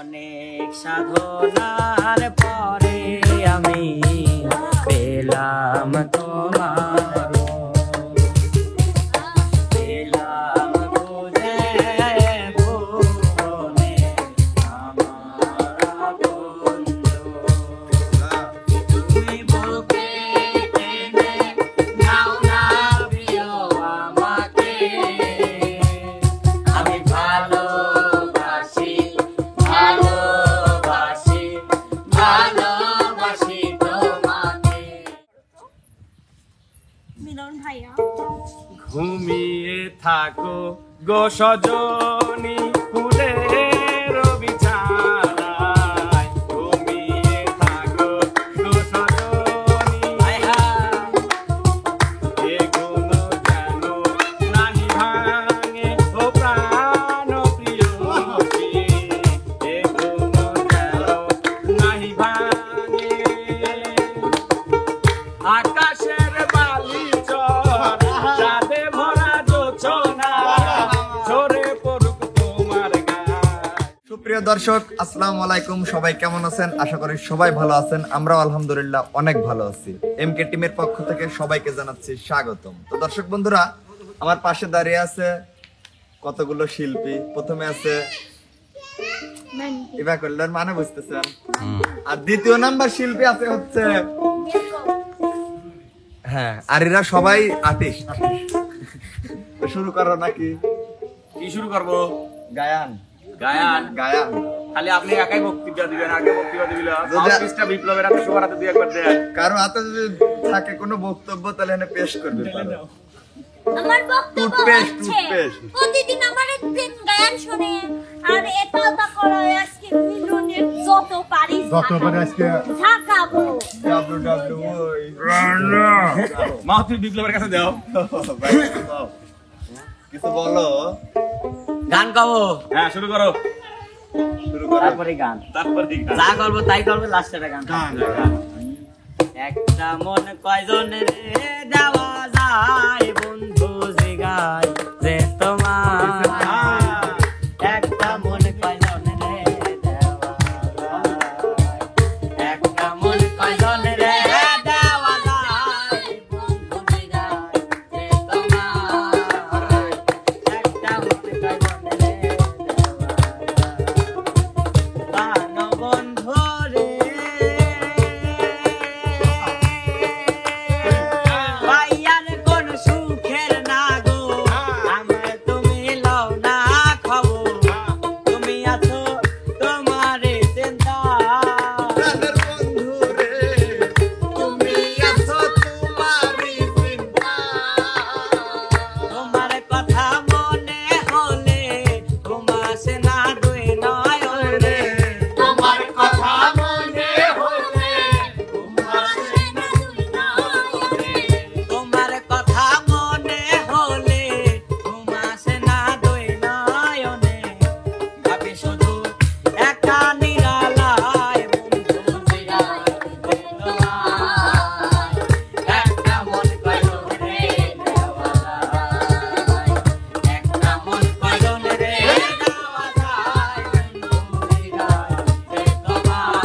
অনেক সাধনার পরে আমি পেলাম তোমার পেলাম বুঝে ভুবনে আমার বন্ধু তুমি বুকে টেনে নাও না প্রিয় আমাকে আমি ভালোবাসি ভালোবাসি ভালোবাসি তোমাকে। মিলন ভাইয়া ঘুমিয়ে থাকো গো সজনী ফুলের বিছানায় ঘুমিয়ে থাকো গো সজনী এগুলো যেন নাহি ভাঙে ও প্রাণ প্রিয়সী এগুলো যেন নাহি ভাঙে আকাশের বালি চর চাঁদে ভরা জোছনা ঝরে পড়ুক তোমার গায়ে। সুপ্রিয় দর্শক আসসালামু আলাইকুম, সবাই কেমন আছেন? আশা করি সবাই ভালো আছেন। আমরাও আলহামদুলিল্লাহ অনেক ভালো আছি। এমকে টিমের পক্ষ থেকে সবাইকে জানাচ্ছি স্বাগতম। তো দর্শক বন্ধুরা, আমার পাশে দাঁড়িয়ে আছে কতগুলো শিল্পী। প্রথমে আছে ইভা কল্যাণ, মানে বুঝতেছেন, আর দ্বিতীয় নাম্বার শিল্পী আছে হচ্ছে হ্যাঁ, আর এরা সবাই আর্টিস্ট। শুরু করো নাকি? কি শুরু করবো? গায়ান গায়ান গায়ান খালি আপনি একাই বক্তব্য দিবেন? আগে বক্তব্য দিবেন যদি- বিপ্লবের হাতে সবার হাতে দুই একবার দেন। কারো হাতে যদি থাকে কোনো বক্তব্য তাহলে এখানে পেশ করবে পারো। আমার বক্তব্য টুথপেস্ট, হচ্ছে টুথপেস্ট। প্রতিদিন আমার একদিন গান শুনে আর এটা ওটা করে আজকে মিলনের যত পারি ঝাঁকাবো। মা তুই বিপ্লবের কাছে দাও। কিছু বলো। গান গাবো, হ্যাঁ শুরু করো। শুরু করো। তারপরে গান, তারপরে যা করবো তাই করবো, লাস্টে একটা গান। একটা মন কয়জনের দেওয়া যায় বন্ধু জিগায় যে তোমার একটা মন কয়জনের দেওয়া যায় একটা মন কয়জনের দেওয়া যায় বন্ধু জিগায় যে তোমার একটা মন কয়জনের দেওয়া যায় বন্ধু রে ভাইয়ার কোন সুখের না গো আমার তুমি লও না খবর তুমি আছো তোমারে চিন্তা প্রাণের বন্ধু রে, তুমি আছো তোমারই চিন্তা। তোমার কথা মনে হলে ঘুমাসে না দুই নয়ন রে তোমার কথা মনে হলে আসে না দুই নয়নে। তোমার কথা মনে হলে ঘুমাসে না দুই নয়নে ভাবি শুধু একা নিরালায় বন্ধু জিগায় তোমার একটা মন কয়জন রে দেওয়া যায় একটা মন কয়জন রে দেওয়া যায় বন্ধু জিগায় তোমার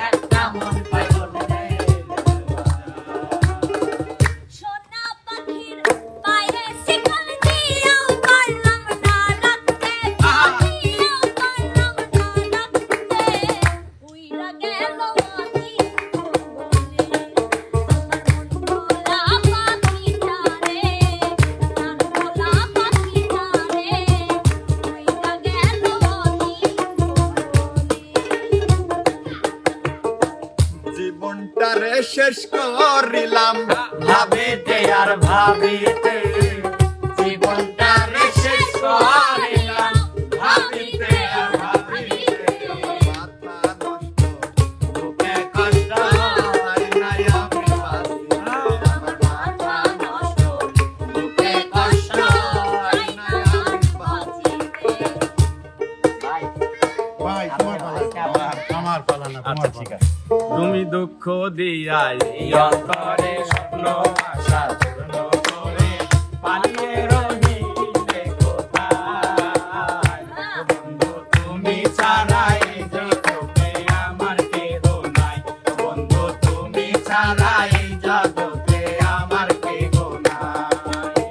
একটা মন কয়জন রে সোনা পাখির পায়ে শিকল দিয়েও পারলাম না রাখতে, দিয়েও পারলাম না রাখতে। উইরা গেল আতি বলে, আমার মন ভোলা পাখিটা রে, প্রাণ ভোলা পাখিটা রে। উইরা গেল আতি বলে। জীবনটারে শেষ করিলাম ভাবিতে আর ভাবিতে জীবনটারে শেষ করিলাম ভাবিতে আর ভাবিতে মাথা নষ্ট বুকে কষ্ট হয় নাই আমি বাঁচি। আমার মাথা নষ্ট বুকে কষ্ট হয় না আমি বাঁচিতে। ভাই আমার পালা না, আচ্ছা ঠিক আছে। তুমি দুঃখ দিয়াই এই অন্তরে স্বপ্ন আশা পূর্ণ করে পালিয়ে রহিলে কোথায় বন্ধু তুমি ছাড়া এই জগতে আমার কেহ নাই, বন্ধু তুমি ছাড়া এই জগতে আমার কেহ নাই।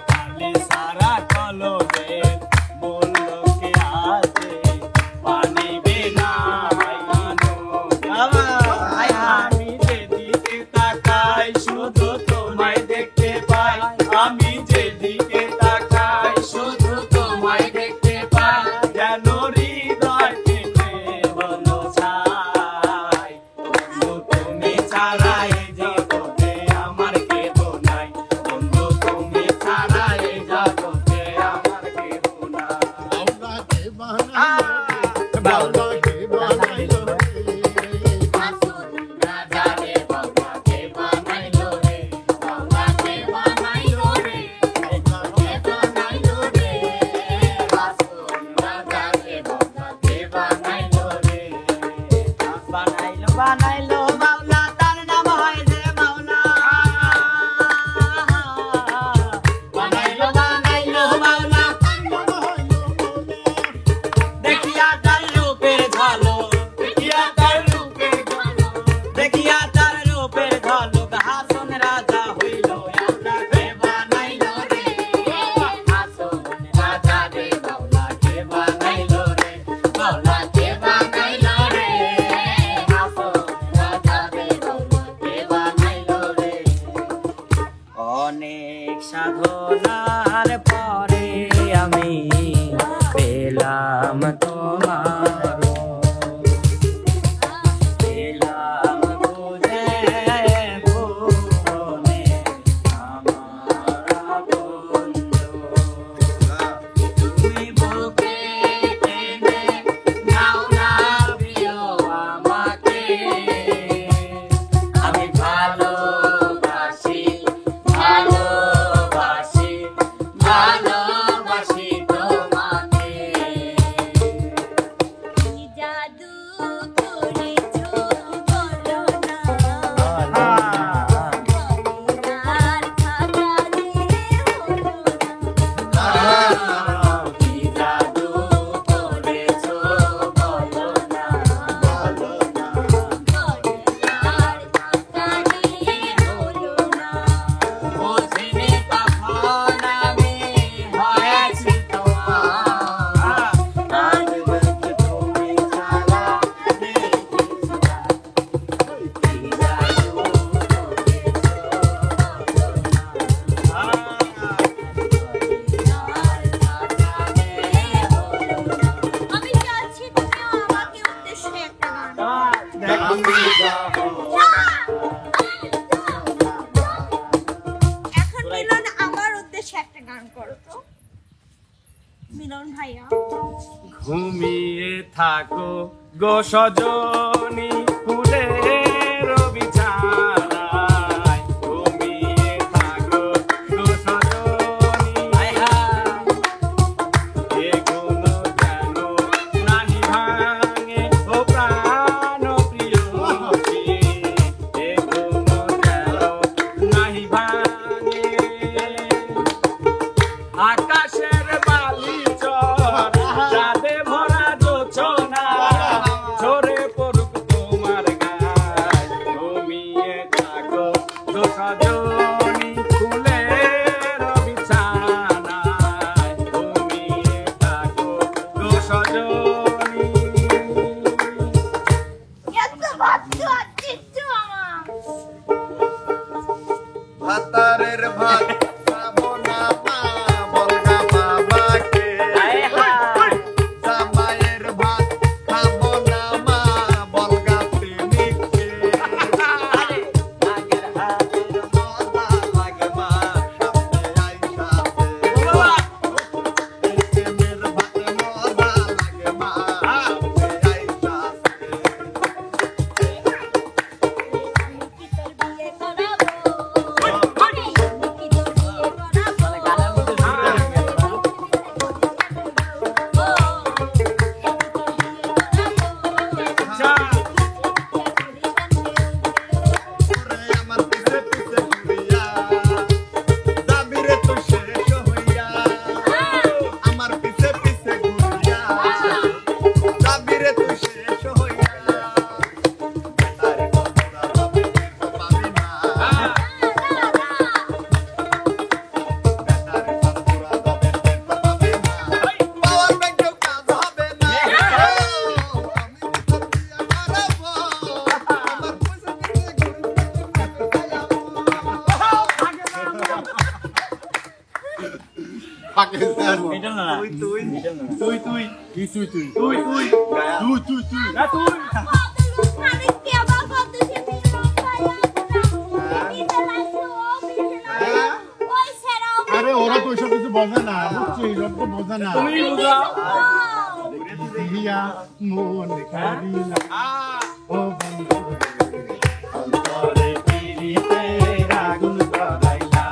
কালি সারা কলবে মূল্য কে আছে, পানি বিনা আমি যেদিকে তাকাই শুধু তোমায় দেখতে পাই, আমি যেদিকে তাকাই শুধু তোমায় দেখতে পাই, যেন হৃদয় থেকে হলো ছাই, বন্ধু তুমি ছাড়া এই জগতে আমার কেহ নাই, বন্ধু তুমি ছাড়া এই জগতে আমার কেহ নাই। বাউলাকে বানাইলো রে, আসল রাজা রে বাউলাকে বানাইলো রে, বাউলাকে বানাইলো রে, বাউলাকে বানাইলো রে, আসল রাজা রে বাউলাকে বানাইলো রে। বানাইলো বানাইলো মাওলা, তার নাম হয় যে মাওলা। বানাইলো বানাইলো মাওলা, দেখিয়া তার রূপের ঝলক, দেখিয়া তার রূপের ঝলক, দেখিয়া তার রূপের ঝলক, হাসন রাজা হইল আল্লাহকে বানাইলো রে। আসল রাজা রে বাউলাকে বানাইলো রে, বাউলাকে বানাইলো রে, আসল রাজা রে বাউলাকে বানাইলো রে। অনেক সাধনার পরে আমি পেলাম তোমার রূপ, পেলাম বুঝে ভুবনে আমার বন্ধু। তুমি বুকে টেনে নাও না প্রিয় আমাকে, আমি ভালোবাসি ভালোবাসি ভালোবাসি তোমাকে। কি জাদু করেছো বলো না, আর খাতা দিয়ে হলো না, কি জাদু করেছো বলো না, বলো না। আর খাতা দিয়ে হলো না, বুঝিনি তখন আমি হয়েছি তোমার, আজ বলতে তুমি ছাড়া নেই কিছু আর। কি জাদু আমি চাচ্ছি তুমিও আমাকে উদ্দেশ্যে একটা গান এখন মিলন আমার উদ্দেশ্যে একটা গান করো তো মিলন ভাইয়া। ঘুমিয়ে থাকো গো সজনী ফুলের বিছানায়, ঘুমিয়ে থাকো গো সজনী, হায় হায় এগুলো যেন নাহি ভাঙে ও প্রাণ প্রিয়সী, এগুলো যেন নাহি ভাঙে। আকাশের বালি চর চাঁদে ভরা জোছনা, ঝরে পড়ুক তোমার গায়ে, ঘুমিয়ে থাকো গো সজনী ফুলের বিছানায়, ঘুমিয়ে থাকো গো সজনী। এত বাচ্চা চিত্তু আমার ভাতারের ভাত খাবো না মা, বলগা মা পাকিস্তান এটা না তুই তুই এটা না তুই তুই কি তুই তুই তুই তুই তুই না তুই আরে ওরা তো এসব কিছু বোঝে না বুঝছি এসব তো বোঝে না তুমি বুঝাও দিয়া মন কারিলা ও বন্ধু অন্তরে পিরিতে আগুন জ্বালাইলা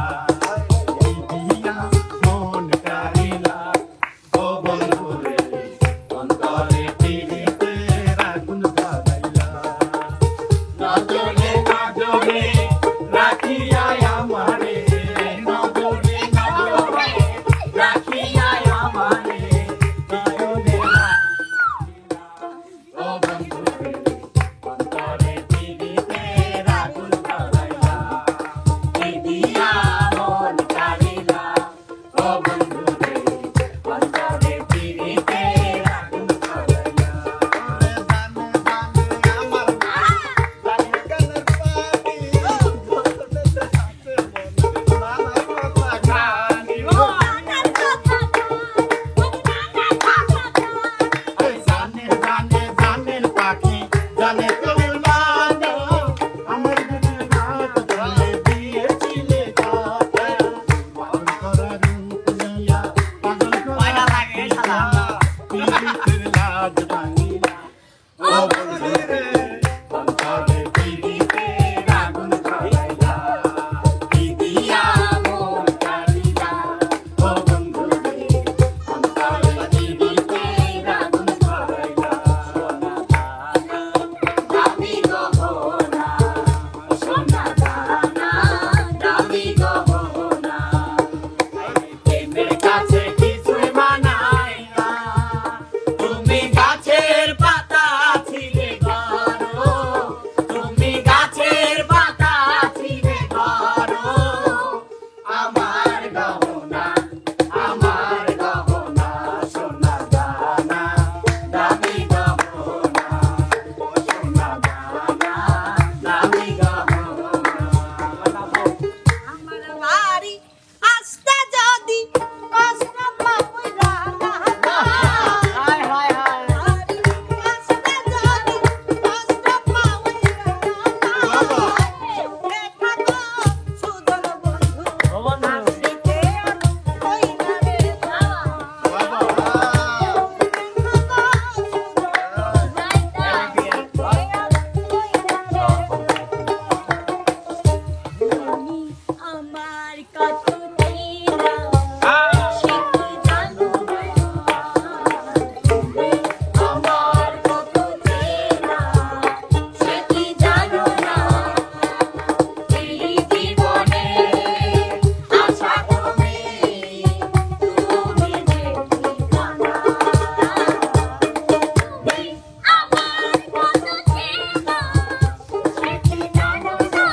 দিয়া মন কারিলা ও বন্ধু রে অন্তরে পিরিতে আগুন জ্বালাইলা নজরে নজরে রাখিয়া আমারে নজরে নজরে রাখিয়া আমারে নজরে ও বন্ধু রে অন্তরে পিরিতে আগুন জ্বালাইলা এই দিয়া মন কারিলা ও বন্ধু রে অন্তরে পিরিতে আগুন জ্বালাইলা জানে জানে জানের পাখি জানে তোর মানো আমার যদি রাত চলে দিয়েছিলে কথা পাগল করা রূপ নিয়া পাগল করা লাগে শালা পীড়িতের লাজ ভাঙিলা ও বন্ধু রে অন্তরে পিরিতে আগুন জ্বালাইলা এই দিয়া মন কারিলা ও বন্ধু রে অন্তরে পিরিতে আগুন জ্বালাইলা সোনা দানা দামি গহনা প্রেমের কাছে কিছুই মানায় না তুমি গাছের পাতা ছিলে গরো তুমি গাছের পাতা ছিলে গরো আমার গহনা সোনা দানা দামি গহনা সোনা দানা দামি গহনা আমার বাড়ি আসতে যদি কষ্ট পাবো না হায় হায় হায় আসতে যদি কষ্ট পাবো না থাকো সুজন বন্ধু ও বন্ধু আসিতে কই না রে আমার কত চেনা সে কি জানো না আমার কত চেনা সে কি জানো না এই জীবনে আশা তুমি তুমি যে ঠিকানা আমার কত চেনা সে কি জানো না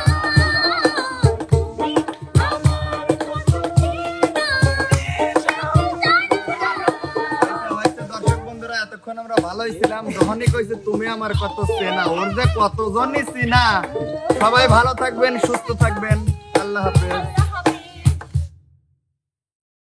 আমার কত চেনা দর্শক বন্ধুরা এতক্ষণ আমরা ভালোই ছিলাম যখনই কইছে তুমি আমার কত চেনা ওর যে কতজনই চিনা সবাই ভালো থাকবেন সুস্থ থাকবেন আল্লাহ হাফেজ